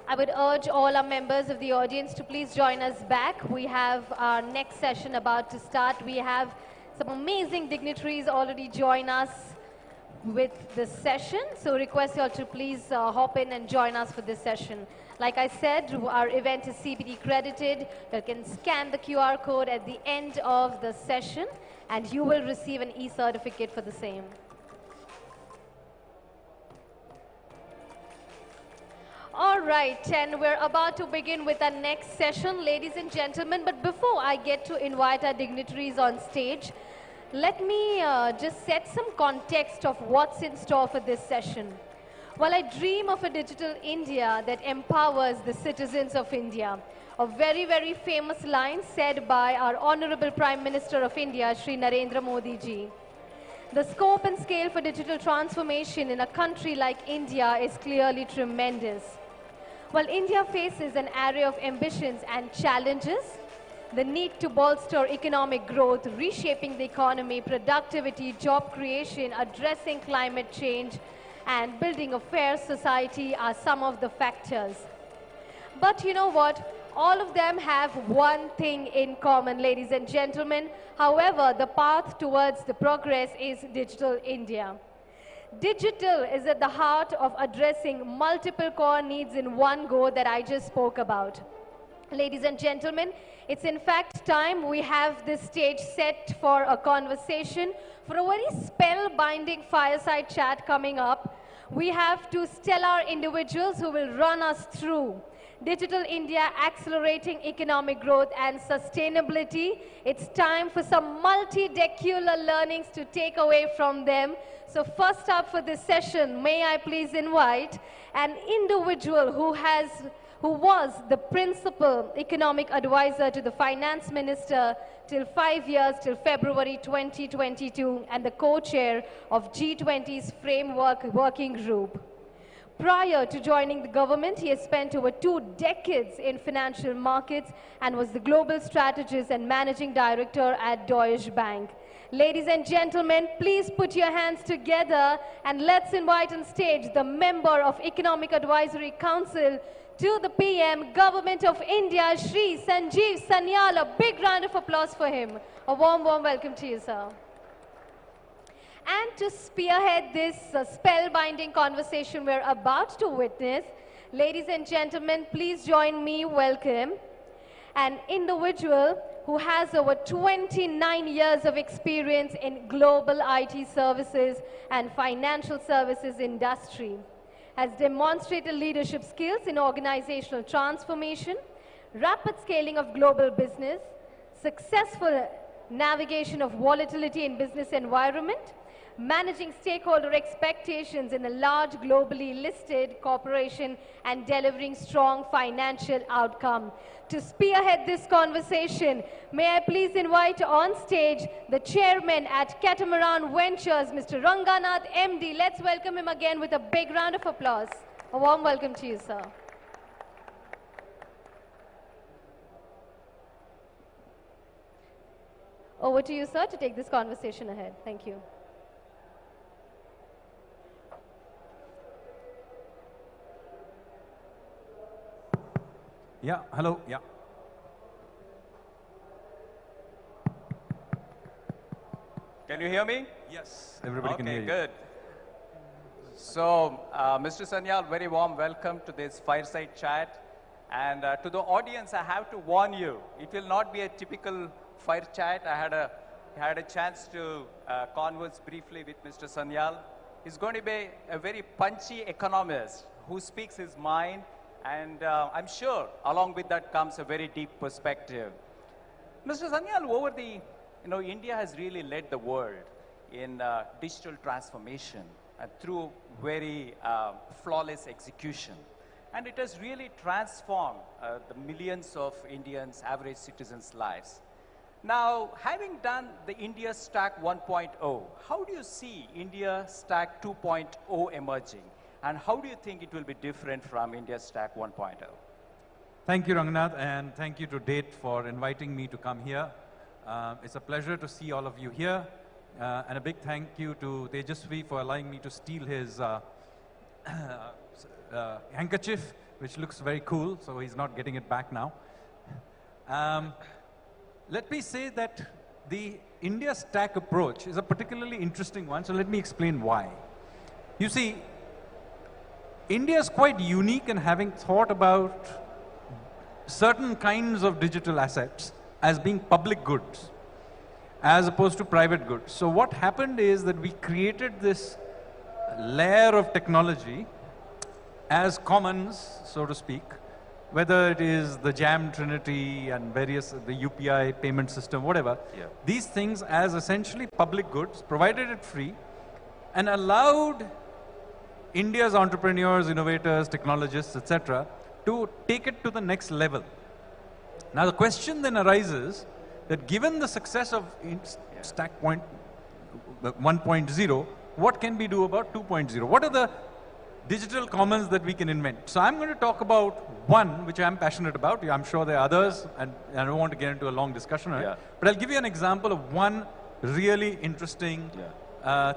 I would urge all our members of the audience to please join us back. We have our next session about to start. We have some amazing dignitaries already join us with this session. So request you all to please hop in and join us for this session. Like I said, our event is CPD credited. You can scan the QR code at the end of the session and you will receive an e-certificate for the same. All right, and we're about to begin with our next session, ladies and gentlemen. But before I get to invite our dignitaries on stage, let me just set some context of what's in store for this session. Well, I dream of a digital India that empowers the citizens of India. A very, very famous line said by our Honorable Prime Minister of India, Shri Narendra Modi ji. The scope and scale for digital transformation in a country like India is clearly tremendous. While India faces an array of ambitions and challenges, the need to bolster economic growth, reshaping the economy, productivity, job creation, addressing climate change, and building a fair society are some of the factors. But you know what? All of them have one thing in common, ladies and gentlemen. However, the path towards the progress is Digital India. Digital is at the heart of addressing multiple core needs in one go that I just spoke about. Ladies and gentlemen, it's in fact time we have this stage set for a conversation, for a very spellbinding fireside chat coming up. We have two stellar individuals who will run us through Digital India accelerating economic growth and sustainability. It's time for some multi-decular learnings to take away from them. So first up for this session, may I please invite an individual who was the principal economic advisor to the finance minister till 5 years, till February 2022, and the co-chair of G20's framework working group. Prior to joining the government, he has spent over 2 decades in financial markets and was the global strategist and managing director at Deutsche Bank. Ladies and gentlemen, please put your hands together and let's invite on stage the member of Economic Advisory Council to the PM, Government of India, Shri Sanjeev Sanyal. A big round of applause for him. A warm, warm welcome to you, sir. And to spearhead this spellbinding conversation we're about to witness, ladies and gentlemen, please join me welcome an individual who has over 29 years of experience in global IT services and financial services industry, has demonstrated leadership skills in organizational transformation, rapid scaling of global business, successful navigation of volatility in business environment, managing stakeholder expectations in a large globally listed corporation, and delivering strong financial outcome. To spearhead this conversation, may I please invite on stage the chairman at Catamaran Ventures, Mr. Ranganath, MD. Let's welcome him again with a big round of applause. A warm welcome to you, sir. Over to you, sir, to take this conversation ahead. Thank you. Yeah, hello, yeah. Can you hear me? Yes, everybody can hear you. Okay, good. So, Mr. Sanyal, very warm welcome to this fireside chat. And to the audience, I have to warn you, it will not be a typical fire chat. I had a chance to converse briefly with Mr. Sanyal. He's going to be a very punchy economist who speaks his mind. And I'm sure along with that comes a very deep perspective. Mr. Sanyal, India has really led the world in digital transformation through very flawless execution. And it has really transformed the millions of Indians, average citizens' lives. Now, having done the India Stack 1.0, how do you see India Stack 2.0 emerging? And how do you think it will be different from India Stack 1.0? Thank you, Ranganath, and thank you to DATE for inviting me to come here. It's a pleasure to see all of you here. And a big thank you to Tejasvi for allowing me to steal his handkerchief which looks very cool, so he's not getting it back now. Let me say that the India stack approach is a particularly interesting one, so let me explain why. You see, India is quite unique in having thought about certain kinds of digital assets as being public goods, as opposed to private goods. So what happened is that we created this layer of technology as commons, so to speak, whether it is the JAM Trinity and various, the UPI payment system, whatever. Yeah. These things as essentially public goods, provided it free, and allowed India's entrepreneurs, innovators, technologists, etc., to take it to the next level. Now the question then arises that given the success of Stack 1.0, what can we do about 2.0? What are the digital commons that we can invent? So I'm going to talk about one, which I'm passionate about. I'm sure there are others, and I don't want to get into a long discussion on it. But I'll give you an example of one really interesting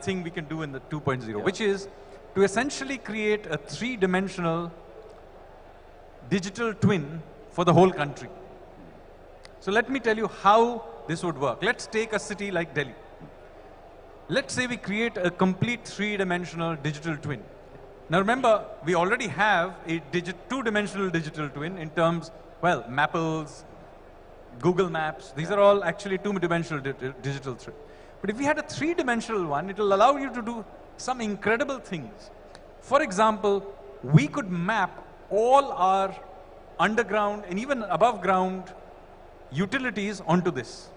thing we can do in the 2.0, which is to essentially create a three-dimensional digital twin for the whole country. So let me tell you how this would work. Let's take a city like Delhi. Let's say we create a complete three-dimensional digital twin. Now remember, we already have a two-dimensional digital twin in terms, well, Mapples, Google Maps. These are all actually two-dimensional digital twin. But if we had a three-dimensional one, it will allow you to do some incredible things. For example, we could map all our underground and even above ground utilities onto this.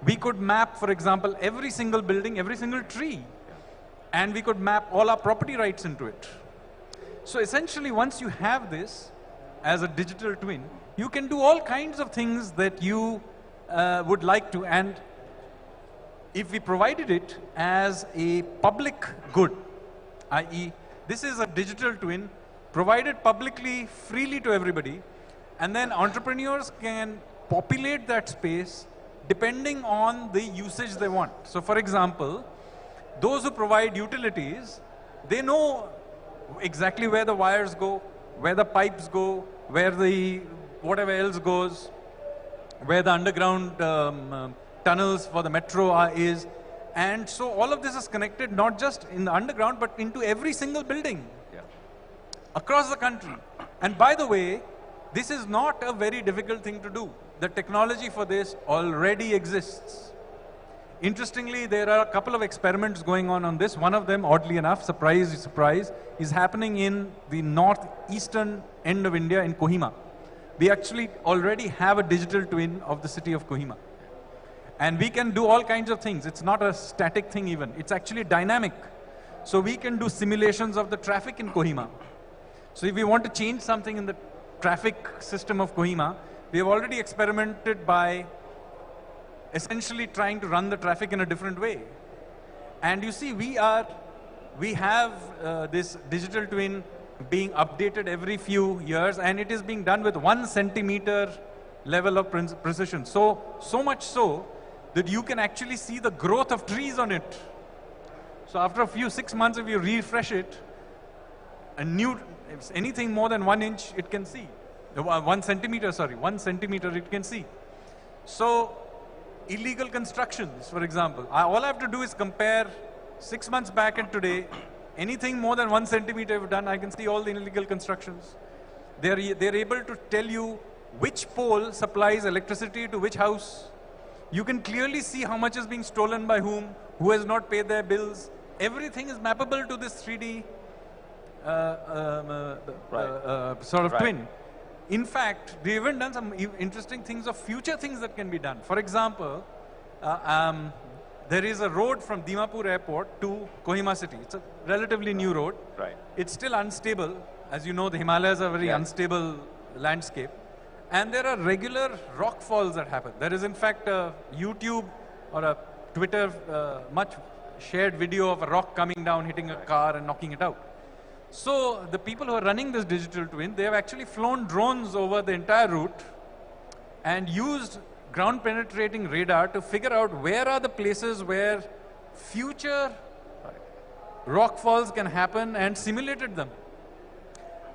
We could map, for example, every single building, every single tree. And we could map all our property rights into it. So essentially, once you have this as a digital twin, you can do all kinds of things that you would like to. And if we provided it as a public good, i.e., this is a digital twin provided publicly, freely to everybody, and then entrepreneurs can populate that space depending on the usage they want. So for example, those who provide utilities, they know exactly where the wires go, where the pipes go, where the whatever else goes, where the underground tunnels for the metro is. And so all of this is connected not just in the underground, but into every single building across the country. And by the way, this is not a very difficult thing to do. The technology for this already exists. Interestingly, there are a couple of experiments going on this. One of them, oddly enough, surprise, surprise, is happening in the northeastern end of India in Kohima. We actually already have a digital twin of the city of Kohima. And we can do all kinds of things. It's not a static thing even. It's actually dynamic. So we can do simulations of the traffic in Kohima. So if we want to change something in the traffic system of Kohima, we have already experimented by essentially trying to run the traffic in a different way. And you see, we have this digital twin being updated every few years, and it is being done with 1 centimeter level of precision. So much so that you can actually see the growth of trees on it. So after a few 6 months, if you refresh it, if anything more than 1 inch, it can see. 1 centimeter, sorry, 1 centimeter it can see. So illegal constructions, for example, all I have to do is compare 6 months back and today. Anything more than 1 centimeter we've done, I can see all the illegal constructions. They're able to tell you which pole supplies electricity to which house. You can clearly see how much is being stolen by whom, who has not paid their bills. Everything is mappable to this 3D sort of twin. In fact, they've even done some interesting things of future things that can be done. For example, there is a road from Dimapur airport to Kohima city. It's a relatively new road. It's still unstable. As you know, the Himalayas are a very unstable landscape. And there are regular rock falls that happen. There is in fact a YouTube or a Twitter much shared video of a rock coming down, hitting a car and knocking it out. So the people who are running this digital twin, they have actually flown drones over the entire route and used ground penetrating radar to figure out where are the places where future rock falls can happen and simulated them.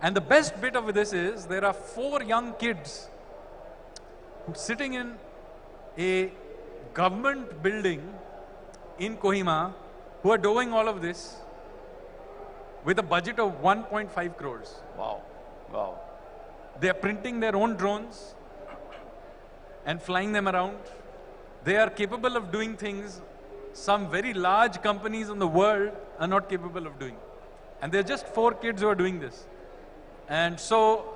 And the best bit of this is there are 4 young kids who sitting in a government building in Kohima who are doing all of this with a budget of 1.5 crores. Wow. Wow. They are printing their own drones and flying them around. They are capable of doing things some very large companies in the world are not capable of doing. And they're just 4 kids who are doing this. And so,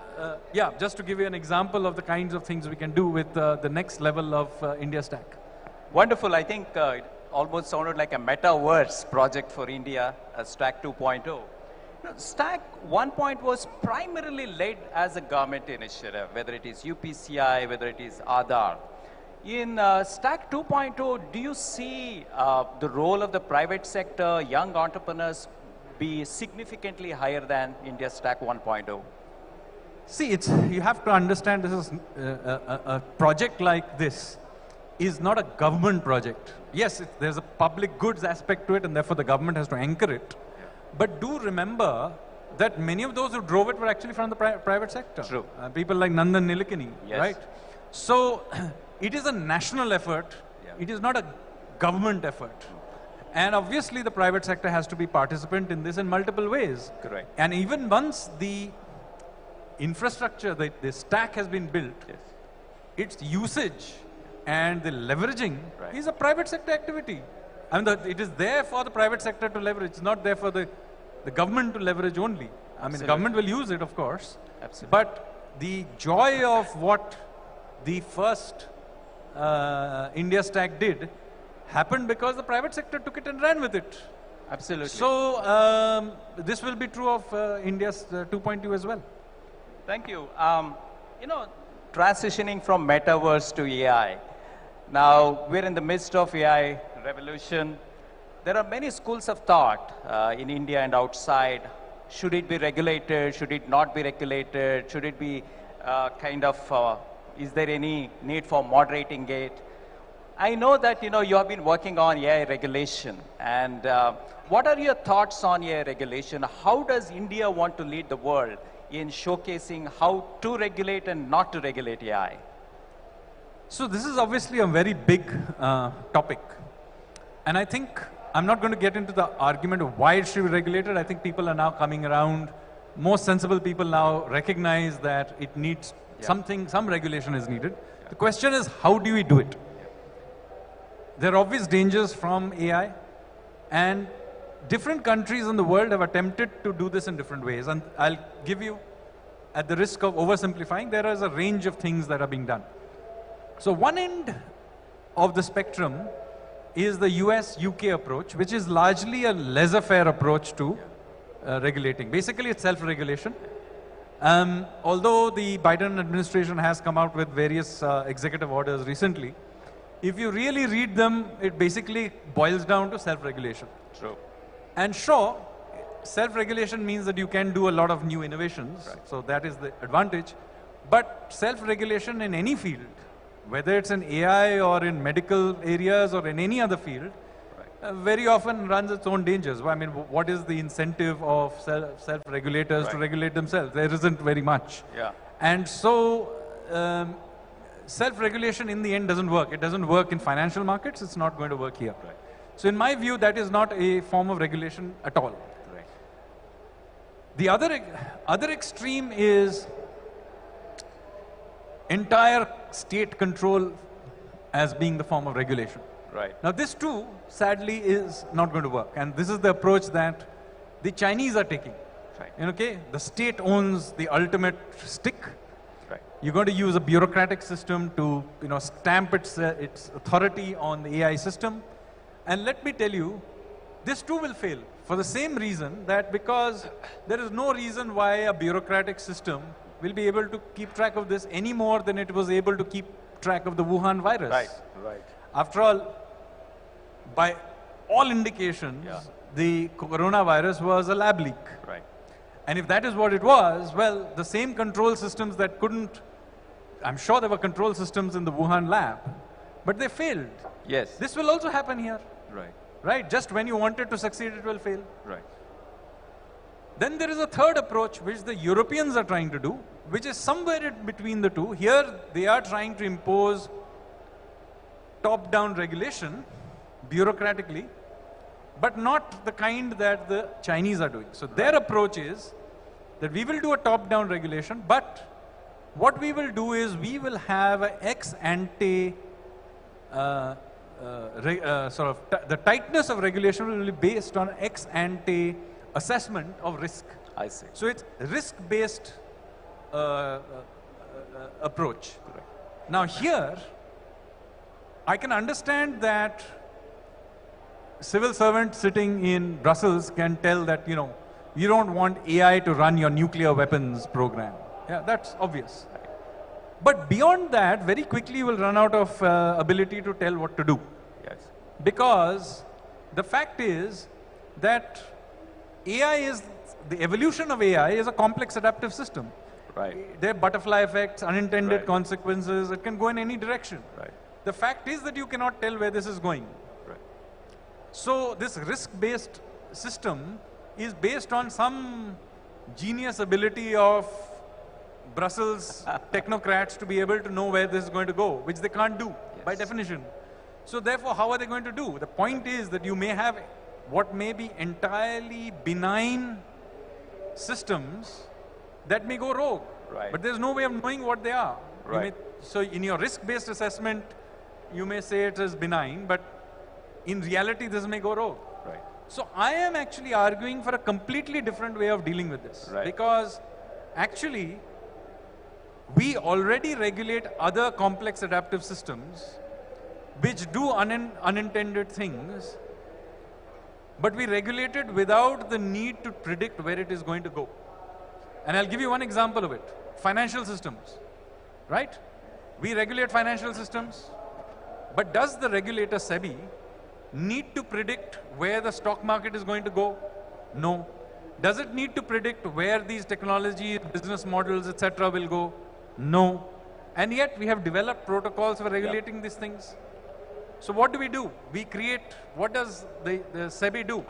yeah, just to give you an example of the kinds of things we can do with the next level of India Stack. Wonderful. I think it almost sounded like a metaverse project for India, Stack 2.0. Stack 1.0 was primarily led as a government initiative, whether it is UPCI, whether it is Aadhaar. In Stack 2.0, do you see the role of the private sector, young entrepreneurs, be significantly higher than India Stack 1.0? See, you have to understand this is a project like this is not a government project. Yes, there's a public goods aspect to it, and therefore the government has to anchor it. Yeah. But do remember that many of those who drove it were actually from the private sector. True. People like Nandan Nilekani, yes. Right? So it is a national effort. Yeah. It is not a government effort. And obviously the private sector has to be participant in this in multiple ways. Correct. And even once the infrastructure, the stack has been built, yes, its usage and the leveraging is a private sector activity. I mean, it is there for the private sector to leverage. It's not there for the government to leverage only. I mean, the government will use it, of course. Absolutely. But the joy of what the first India Stack did happened because the private sector took it and ran with it. Absolutely. So this will be true of India's 2.2 as well. Thank you. You know, transitioning from metaverse to AI. Now, we're in the midst of AI revolution. There are many schools of thought in India and outside. Should it be regulated? Should it not be regulated? Should it be is there any need for moderating it? I know that, you know, you have been working on AI regulation. And what are your thoughts on AI regulation? How does India want to lead the world in showcasing how to regulate and not to regulate AI? So this is obviously a very big topic. And I think I'm not going to get into the argument of why it should be regulated. I think people are now coming around. Most sensible people now recognize that it needs some regulation is needed. The question is, how do we do it? There are obvious dangers from AI, and different countries in the world have attempted to do this in different ways. And I'll give you, at the risk of oversimplifying, there is a range of things that are being done. So one end of the spectrum is the US-UK approach, which is largely a laissez-faire approach to regulating. Basically, it's self-regulation. Although the Biden administration has come out with various executive orders recently, if you really read them, it basically boils down to self-regulation. True. And sure, self-regulation means that you can do a lot of new innovations, so that is the advantage. But self-regulation in any field, whether it's in AI or in medical areas or in any other field, very often runs its own dangers. I mean, what is the incentive of self-regulators to regulate themselves? There isn't very much. Yeah. And so, self-regulation in the end doesn't work. It doesn't work in financial markets. It's not going to work here. Right. So in my view, that is not a form of regulation at all. Right. The other extreme is entire state control as being the form of regulation. Right. Now this too, sadly, is not going to work. And this is the approach that the Chinese are taking. Right. Okay, the state owns the ultimate stick. Right. You're going to use a bureaucratic system to, stamp its authority on the AI system. And let me tell you, this too will fail for the same reason, that because there is no reason why a bureaucratic system will be able to keep track of this any more than it was able to keep track of the Wuhan virus. Right, right. After all, by all indications, the coronavirus was a lab leak. Right. And if that is what it was, well, the same control systems that couldn't, I'm sure there were control systems in the Wuhan lab, but they failed. Yes. This will also happen here. Right. Right? Just when you want it to succeed, it will fail. Right. Then there is a third approach which the Europeans are trying to do, which is somewhere in between the two. Here they are trying to impose top-down regulation bureaucratically, but not the kind that the Chinese are doing. So their approach is that we will do a top-down regulation, but what we will do is we will have an ex-ante the tightness of regulation will be based on ex-ante assessment of risk. I see. So it's risk-based approach. Correct. Now here, I can understand that civil servant sitting in Brussels can tell that, you know, you don't want AI to run your nuclear weapons program. Yeah, that's obvious. But beyond that, very quickly you will run out of ability to tell what to do. Yes. Because the fact is that AI is, the evolution of AI is a complex adaptive system. Right. There are butterfly effects, unintended consequences, it can go in any direction. Right. The fact is that you cannot tell where this is going. Right. So this risk-based system is based on some genius ability of Brussels technocrats to be able to know where this is going to go, which they can't do by definition. So therefore, how are they going to do? The point is that you may have what may be entirely benign systems that may go rogue. Right. But there's no way of knowing what they are. Right. So in your risk-based assessment, you may say it is benign, but in reality, this may go rogue. Right. So I am actually arguing for a completely different way of dealing with this. Right. Because actually, we already regulate other complex adaptive systems which do unintended things, but we regulate it without the need to predict where it is going to go. And I'll give you one example of it. Financial systems, right? We regulate financial systems, but does the regulator SEBI need to predict where the stock market is going to go? No. Does it need to predict where these technology, business models, etc. will go? No. And yet we have developed protocols for regulating these things. So what do? We create, what does the SEBI do?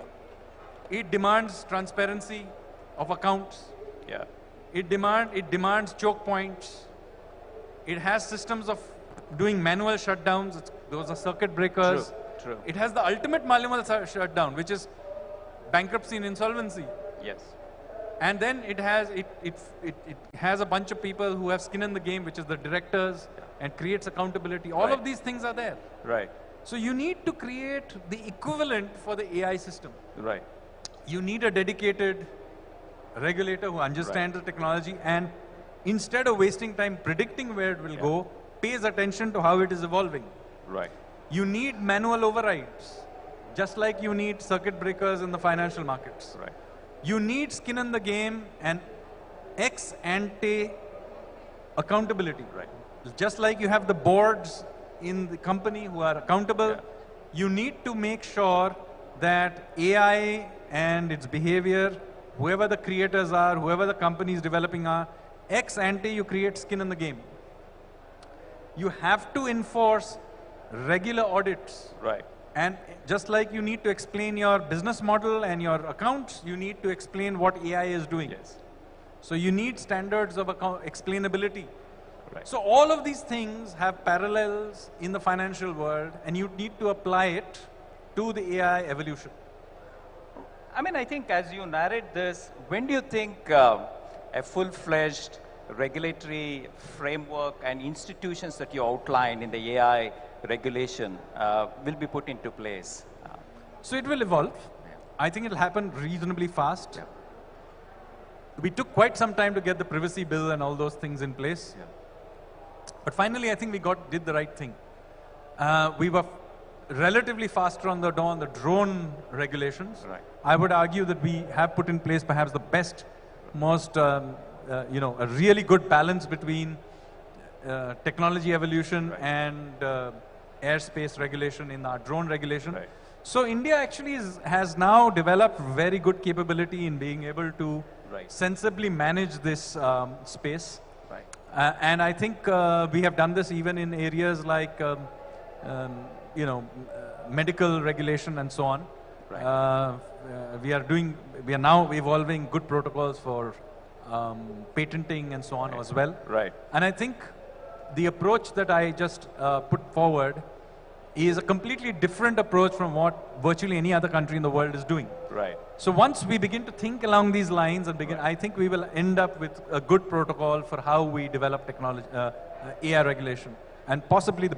It demands transparency of accounts. Yeah. It demands choke points. It has systems of doing manual shutdowns. Those are circuit breakers. True. True. It has the ultimate manual shutdown, which is bankruptcy and insolvency. Yes. And then it has a bunch of people who have skin in the game, which is the directors, and creates accountability. All of these things are there. Right. So you need to create the equivalent for the AI system. Right. You need a dedicated regulator who understands the technology and instead of wasting time predicting where it will go, pays attention to how it is evolving. Right. You need manual overrides, just like you need circuit breakers in the financial markets. Right. You need skin in the game and ex-ante accountability. Right. Just like you have the boards in the company who are accountable, you need to make sure that AI and its behavior, whoever the creators are, whoever the company is developing are, ex-ante you create skin in the game. You have to enforce regular audits. Right. And just like you need to explain your business model and your accounts, you need to explain what AI is doing. Yes. So you need standards of explainability. Right. So all of these things have parallels in the financial world, and you need to apply it to the AI evolution. I mean, I think as you narrate this, when do you think a full-fledged regulatory framework and institutions that you outlined in the AI regulation will be put into place? So it will evolve. I think it'll happen reasonably fast. We took quite some time to get the privacy bill and all those things in place. But finally, I think we did the right thing. We were relatively faster on the drone regulations. Right. I would argue that we have put in place perhaps the best, most, a really good balance between technology evolution and airspace regulation in our drone regulation. Right. So India actually has now developed very good capability in being able to sensibly manage this space. Right. And I think we have done this even in areas like, medical regulation and so on. Right. We are now evolving good protocols for patenting and so on as well. Right. And I think the approach that I just put forward is a completely different approach from what virtually any other country in the world is doing. Right. So once we begin to think along these lines and begin, I think we will end up with a good protocol for how we develop technology, AI regulation. And possibly,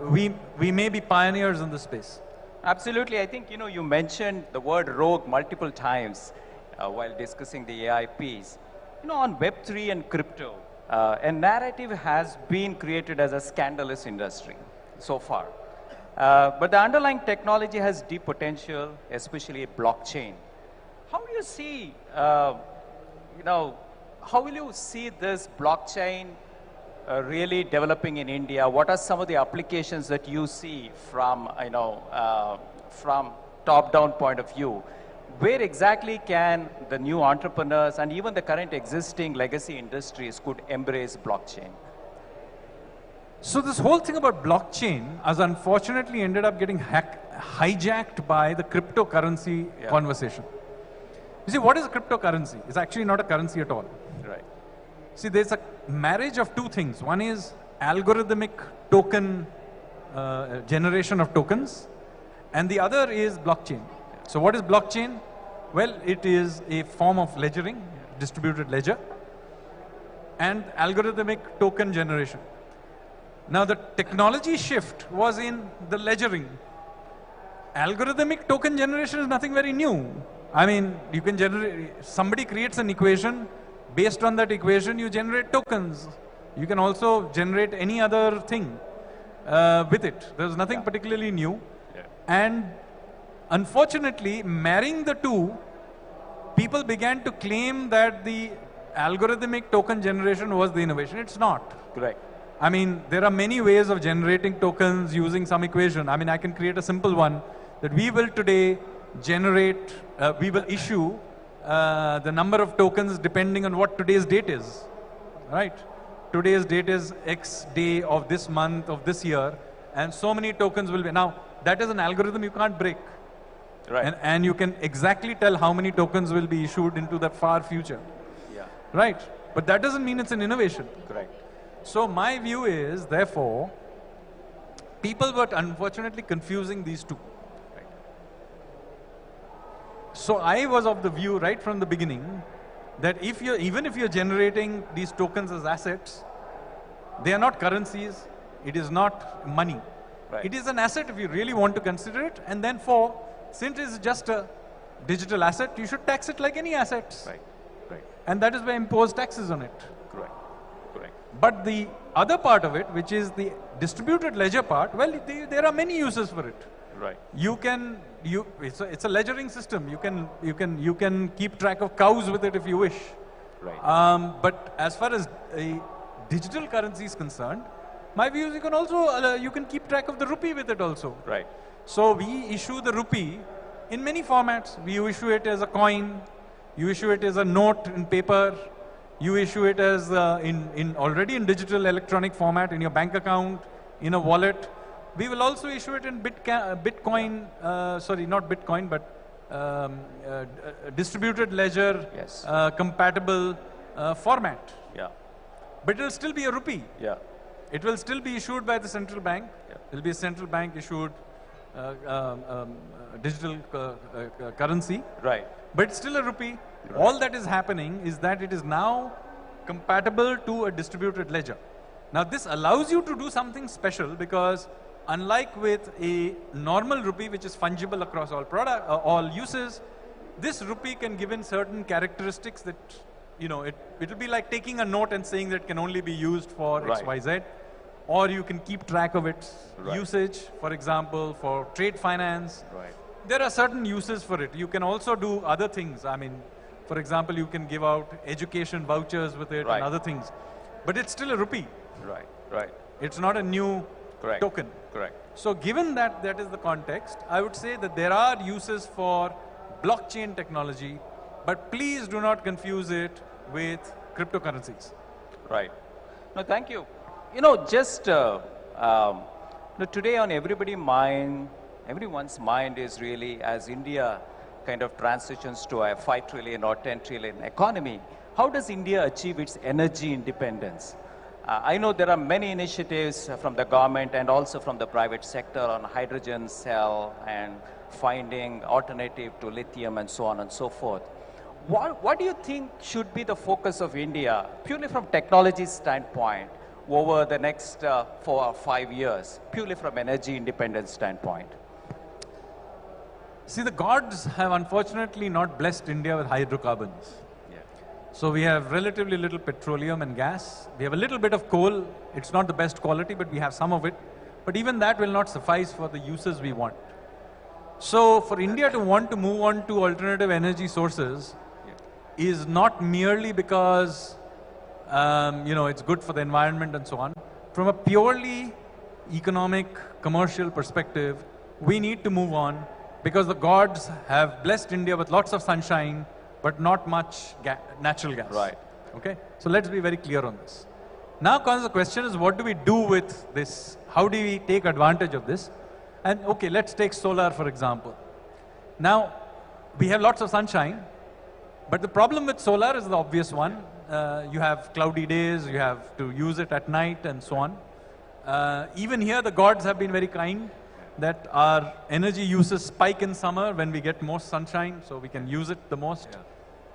we may be pioneers in this space. Absolutely. I think, you mentioned the word rogue multiple times while discussing the AI piece. On Web3 and crypto, a narrative has been created as a scandalous industry so far. But the underlying technology has deep potential, especially blockchain. How do you see, how will you see this blockchain really developing in India? What are some of the applications that you see from, from top-down point of view? Where exactly can the new entrepreneurs and even the current existing legacy industries could embrace blockchain? So this whole thing about blockchain has unfortunately ended up getting hijacked by the cryptocurrency conversation. You see, what is a cryptocurrency? It's actually not a currency at all. Right. See, there's a marriage of two things. One is algorithmic token generation of tokens, and the other is blockchain. So what is blockchain? Well, it is a form of ledgering, distributed ledger, and algorithmic token generation. Now the technology shift was in the ledgering. Algorithmic token generation is nothing very new. I mean, you can generate, somebody creates an equation, based on that equation you generate tokens. You can also generate any other thing with it. There's nothing particularly new. And unfortunately, marrying the two, people began to claim that the algorithmic token generation was the innovation. It's not. Correct. I mean, there are many ways of generating tokens using some equation. I mean, I can create a simple one that we will today generate, we will issue the number of tokens depending on what today's date is, right? Today's date is X day of this month of this year, and so many tokens will be. Now, that is an algorithm you can't break. Right. And you can exactly tell how many tokens will be issued into the far future. Yeah. Right? But that doesn't mean it's an innovation. Correct. So my view is, therefore, people were unfortunately confusing these two. Right. So I was of the view right from the beginning that even if you're generating these tokens as assets, they are not currencies, it is not money. Right. It is an asset if you really want to consider it, and then since it's just a digital asset, you should tax it like any assets. Right. Right. And that is why impose taxes on it. Correct. Correct. But the other part of it, which is the distributed ledger part, well, there are many uses for it. Right. It's a ledgering system. You can keep track of cows with it if you wish. Right. But as far as a digital currency is concerned, my view is you can also you can keep track of the rupee with it also. Right. So we issue the rupee in many formats. We issue it as a coin. You issue it as a note in paper. You issue it as already in digital electronic format in your bank account, in a wallet. We will also issue it in Bitcoin, sorry, not Bitcoin, but distributed ledger compatible format. Yeah. But it will still be a rupee. Yeah. It will still be issued by the central bank. Yeah. It will be a central bank issued digital currency. Right. But it's still a rupee. Right. All that is happening is that it is now compatible to a distributed ledger. Now this allows you to do something special because unlike with a normal rupee which is fungible across all uses, this rupee can give in certain characteristics that, it will be like taking a note and saying that it can only be used for X, Y, Z. Or you can keep track of its usage, for example, for trade finance. Right. There are certain uses for it. You can also do other things. I mean, for example, you can give out education vouchers with it and other things. But it's still a rupee. Right. Right. It's not a new token. Correct. So given that that is the context, I would say that there are uses for blockchain technology, but please do not confuse it with cryptocurrencies. Right. No, thank you. Just today on everybody's mind everyone's mind is really, as India kind of transitions to a 5 trillion or 10 trillion economy, how does India achieve its energy independence? I know there are many initiatives from the government and also from the private sector on hydrogen cell and finding alternative to lithium and so on and so forth. What do you think should be the focus of India, purely from technology standpoint, over the next 4 or 5 years, purely from energy independence standpoint? See, the gods have unfortunately not blessed India with hydrocarbons. So we have relatively little petroleum and gas. We have a little bit of coal. It's not the best quality, but we have some of it. But even that will not suffice for the uses we want. So for India to want to move on to alternative energy sources is not merely because it's good for the environment and so on. From a purely economic, commercial perspective, we need to move on because the gods have blessed India with lots of sunshine, but not much natural gas. Right. Okay? So let's be very clear on this. Now comes the question is, what do we do with this? How do we take advantage of this? And okay, let's take solar, for example. Now, we have lots of sunshine, but the problem with solar is the obvious one. You have cloudy days, you have to use it at night and so on. Even here, the gods have been very kind that our energy uses spike in summer when we get most sunshine, so we can use it the most.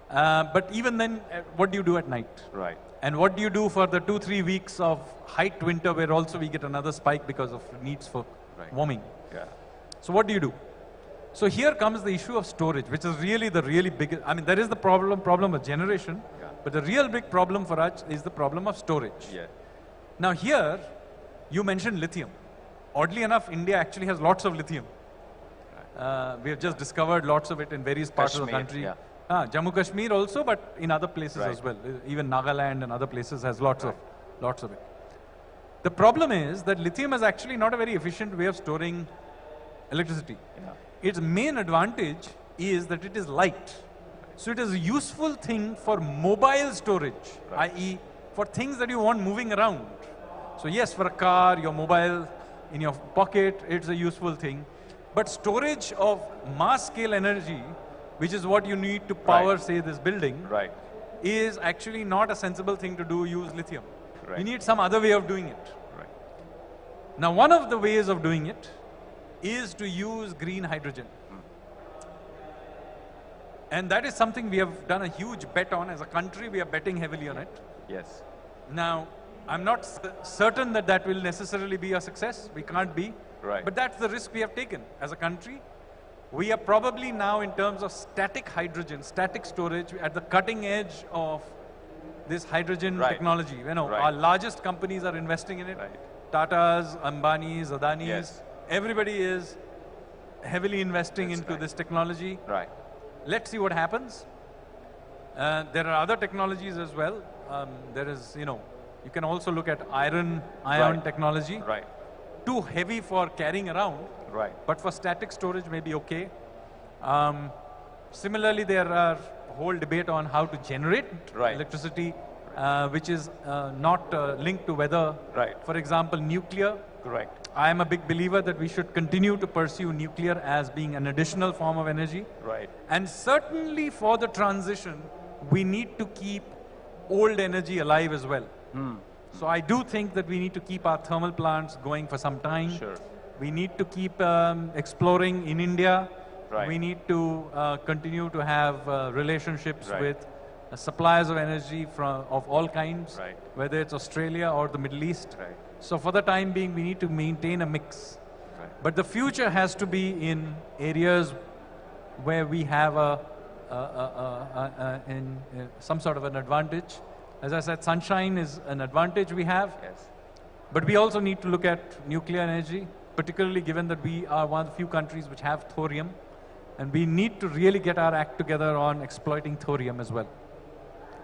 But even then, what do you do at night? Right. And what do you do for the 2-3 weeks of height winter where also we get another spike because of needs for warming? Yeah. So what do you do? So here comes the issue of storage, which is really the biggest. I mean, there is the problem of generation, but the real big problem for us is the problem of storage. Yeah. Now here, you mentioned lithium. Oddly enough, India actually has lots of lithium. We have just discovered lots of it in various parts of the country. Yeah. Jammu Kashmir also, but in other places as well. Even Nagaland and other places has lots of it. The problem is that lithium is actually not a very efficient way of storing electricity. Its main advantage is that it is light. So it is a useful thing for mobile storage, i.e. for things that you want moving around. So yes, for a car, your mobile in your pocket, it's a useful thing. But storage of mass scale energy, which is what you need to power, say, this building, is actually not a sensible thing to do, use lithium. You need some other way of doing it. Now, one of the ways of doing it is to use green hydrogen. And that is something we have done a huge bet on. As a country, we are betting heavily on it. Yes. Now, I'm not certain that that will necessarily be a success. We can't be. But that's the risk we have taken as a country. We are probably now, in terms of static hydrogen, static storage, at the cutting edge of this hydrogen technology. You know, our largest companies are investing in it. Tata's, Ambani's, Adani's. Everybody is heavily investing into this technology. Let's see what happens. There are other technologies as well. There is, you can also look at ion technology. Too heavy for carrying around, but for static storage may be okay. Similarly, there are a whole debate on how to generate electricity, which is not linked to weather. For example, nuclear. I am a big believer that we should continue to pursue nuclear as being an additional form of energy. And certainly for the transition, we need to keep old energy alive as well. So I do think that we need to keep our thermal plants going for some time. We need to keep exploring in India. We need to continue to have relationships with suppliers of energy of all kinds, whether it's Australia or the Middle East. So for the time being, we need to maintain a mix. But the future has to be in areas where we have some sort of an advantage. As I said, sunshine is an advantage we have. But we also need to look at nuclear energy, particularly given that we are one of the few countries which have thorium. And we need to really get our act together on exploiting thorium as well.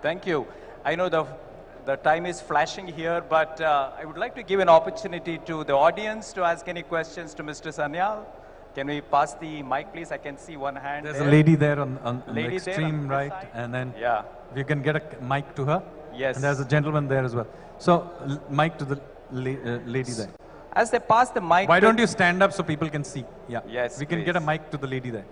Thank you. I know the time is flashing here, but I would like to give an opportunity to the audience to ask any questions to Mr. Sanyal. Can we pass the mic, please? I can see one hand. There's a lady there on the extreme right, and then if you can get a mic to her. Yes. And there's a gentleman there as well. So, mic to the lady there. As they pass the mic. Why don't you stand up so people can see? Yeah. Yes, we can please. get a mic to the lady there.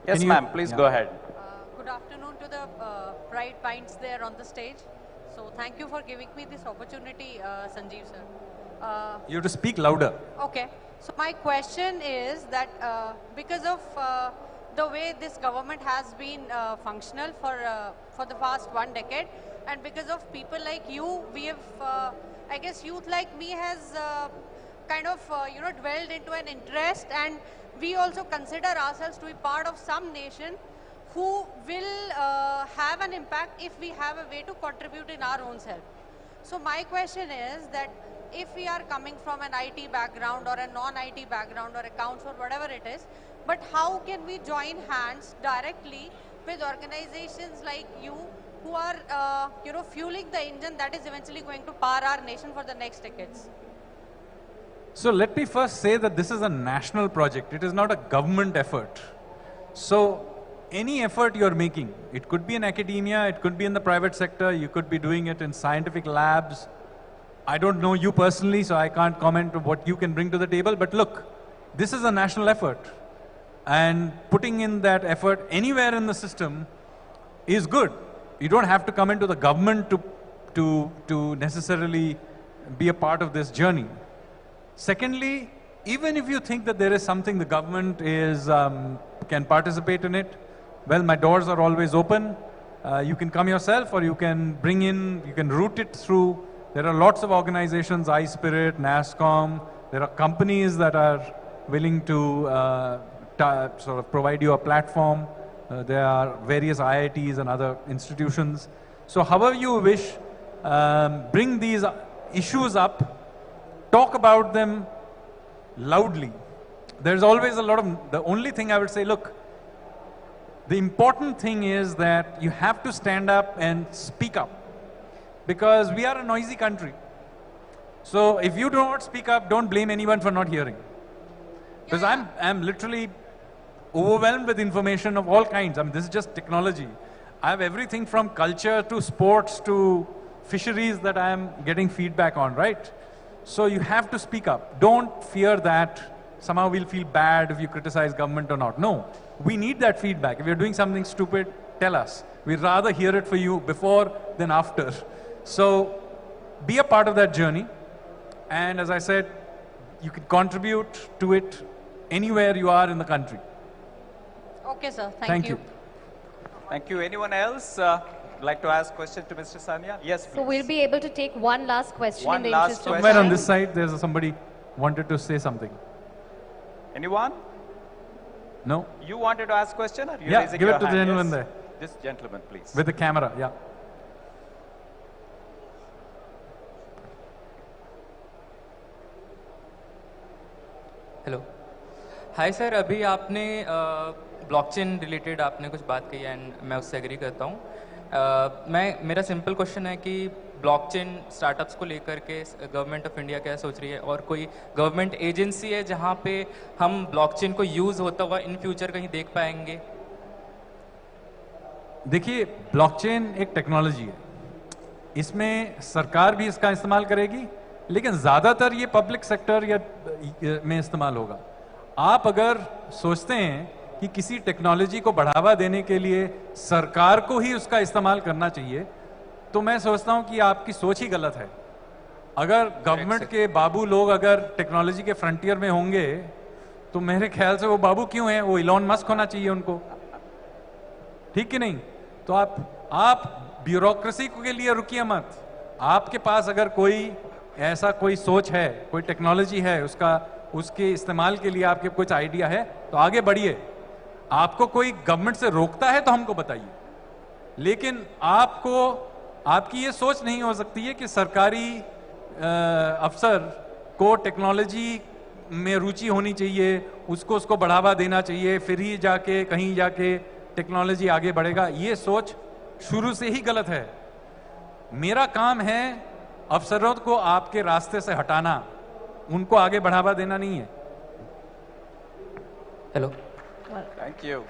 Yes, ma'am, please go ahead. Good afternoon to the bright minds there on the stage. So thank you for giving me this opportunity, Sanjeev sir. You have to speak louder. Okay. So my question is that because of the way this government has been functional for the past 1 decade, and because of people like you, we have, I guess youth like me has kind of, dwelled into an interest, and we also consider ourselves to be part of some nation who will have an impact if we have a way to contribute in our own self. So my question is that if we are coming from an IT background or a non-IT background or accounts or whatever it is, but how can we join hands directly with organizations like you who are, fueling the engine that is eventually going to power our nation for the next decades? So let me first say that this is a national project. It is not a government effort. So any effort you're making, it could be in academia, it could be in the private sector, you could be doing it in scientific labs. I don't know you personally, so I can't comment on what you can bring to the table, but look, this is a national effort. And putting in that effort anywhere in the system is good. You don't have to come into the government to necessarily be a part of this journey. Secondly, even if you think that there is something the government is can participate in it, well, my doors are always open. You can come yourself, or you can bring in, you can route it through. There are lots of organizations, iSpirit, NASSCOM. There are companies that are willing to sort of provide you a platform. There are various IITs and other institutions. So however you wish, bring these issues up, talk about them loudly. There's always a lot of, the only thing I would say, look, the important thing is that you have to stand up and speak up, because we are a noisy country. So if you do not speak up, don't blame anyone for not hearing. Because I'm literally overwhelmed with information of all kinds. I mean, this is just technology. I have everything from culture to sports to fisheries that I am getting feedback on, right? So you have to speak up. Don't fear that somehow we'll feel bad if you criticize government or not. No, we need that feedback. If you're doing something stupid, tell us. We'd rather hear it for you before than after. So be a part of that journey. And as I said, you can contribute to it anywhere you are in the country. Okay, sir. Thank you. Thank you. Anyone else like to ask question to Mr. Sanya? Yes, please. So we'll be able to take one last question in the last interest of question. Somewhere on time. this side, there's somebody wanted to say something. Anyone? No? You wanted to ask question, or you Yeah, raising give your it to the hand? gentleman Yes. there. This gentleman, please. With the camera, yeah. Hello hi sir, अभी आपने blockchain related आपने कुछ बात कही and मैं उससे agree करता हूँ। मेरा सिंपल क्वेश्चन है कि ब्लॉकचेन स्टार्टअप्स को लेकर के गवर्नमेंट ऑफ इंडिया क्या सोच रही है, और कोई गवर्नमेंट एजेंसी है जहाँ पे हम ब्लॉकचेन को यूज़ होता हुआ इन फ्यूचर कहीं देख पाएंगे? देखिए, ब्लॉकचेन एक टेक्नोलॉजी है, इसमें सरकार भी इसका इस्तेमाल करेगी, लेकिन ज़्यादातर ये पब्लिक सेक्टर या में इस्तेमाल होगा। आप अगर सोचते हैं कि किसी टेक्नोलॉजी को बढ़ावा देने के लिए सरकार को ही उसका इस्तेमाल करना चाहिए, तो मैं सोचता हूं कि आपकी सोच ही गलत है। अगर गवर्नमेंट के बाबू लोग अगर टेक्नोलॉजी के फ्रंटियर में होंगे, तो मेरे ख्याल से वो बाबू क्यों हैं? वो इलॉन मस्क होना चाहिए उनको, ठीक कि नहीं? तो आप ब्यूरोक्रेसी के लिए रुकिए मत। आपके पास अगर कोई ऐसा कोई सोच है, कोई टेक्नोलॉजी है, उसके इस्तेमाल के लिए आपके कुछ आइडिया है, तो आगे बढ़िए। आपको कोई गवर्नमेंट से रोकता है तो हमको बताइए, लेकिन आपकी ये सोच नहीं हो सकती है कि सरकारी अफसर को टेक्नोलॉजी में रुचि होनी चाहिए, उसको बढ़ावा देना चाहिए, फिर ही जाके कहीं जाके टेक्नोलॉजी आगे बढ़ेगा। ये सोच शुरू से ही गलत है। मेरा काम है अफसरों को आपके रास्ते से हटाना, उनको आगे बढ़ावा देना नहीं है। Hello Thank you.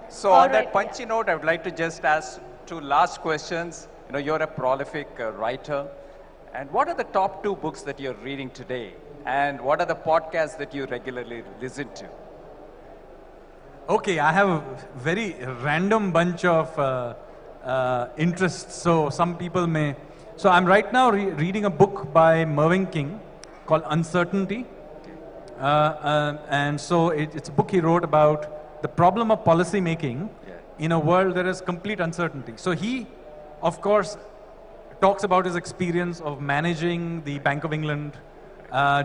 So All on that right, punchy note, I would like to just ask two last questions. You know, you're a prolific writer. And what are the top two books that you're reading today? And what are the podcasts that you regularly listen to? Okay, I have a very random bunch of interests. So some people may. So I'm right now reading a book by Mervyn King called Uncertainty. And so it's a book he wrote about the problem of policy making in a world that is complete uncertainty. So he, of course, talks about his experience of managing the Bank of England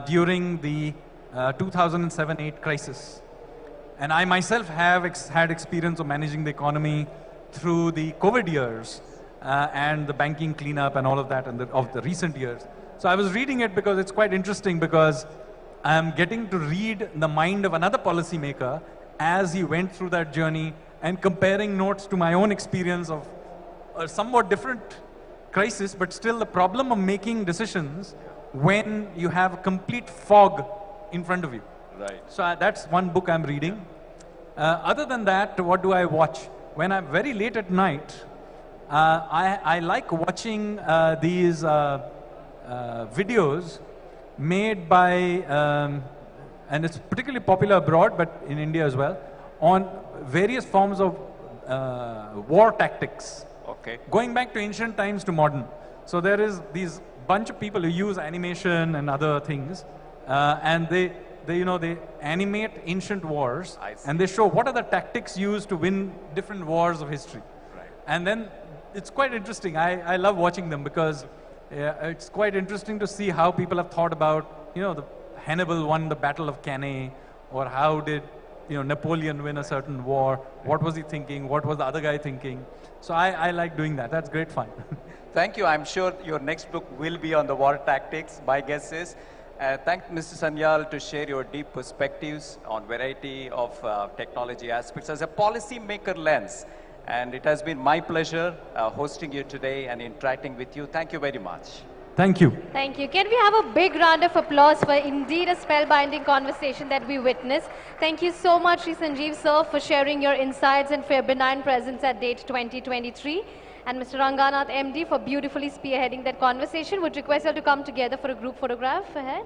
during the 2007-8 crisis. And I myself have had experience of managing the economy through the COVID years and the banking cleanup and all of that of the recent years. So I was reading it because it's quite interesting, because I'm getting to read the mind of another policymaker as he went through that journey and comparing notes to my own experience of a somewhat different crisis, but still the problem of making decisions when you have a complete fog in front of you. Right. So that's one book I'm reading. Other than that, what do I watch? When I'm very late at night, I like watching these videos made by, and it's particularly popular abroad, but in India as well, on various forms of war tactics. Okay. Going back to ancient times to modern. So there is these bunch of people who use animation and other things, and they animate ancient wars, and they show what are the tactics used to win different wars of history. Right. And then it's quite interesting. I love watching them, because it's quite interesting to see how people have thought about, the Hannibal won the Battle of Cannae, or how did, Napoleon win a certain war? What was he thinking? What was the other guy thinking? So I like doing that. That's great fun. Thank you. I'm sure your next book will be on the war tactics, my guess is. Thank Mr. Sanyal to share your deep perspectives on variety of technology aspects as a policymaker lens. And it has been my pleasure hosting you today and interacting with you. Thank you very much. Thank you. Thank you. Can we have a big round of applause for indeed a spellbinding conversation that we witnessed? Thank you so much, Sri Sanjeev sir, for sharing your insights and for your benign presence at Date 2023. And Mr. Ranganath MD for beautifully spearheading that conversation. Would request you all to come together for a group photograph ahead.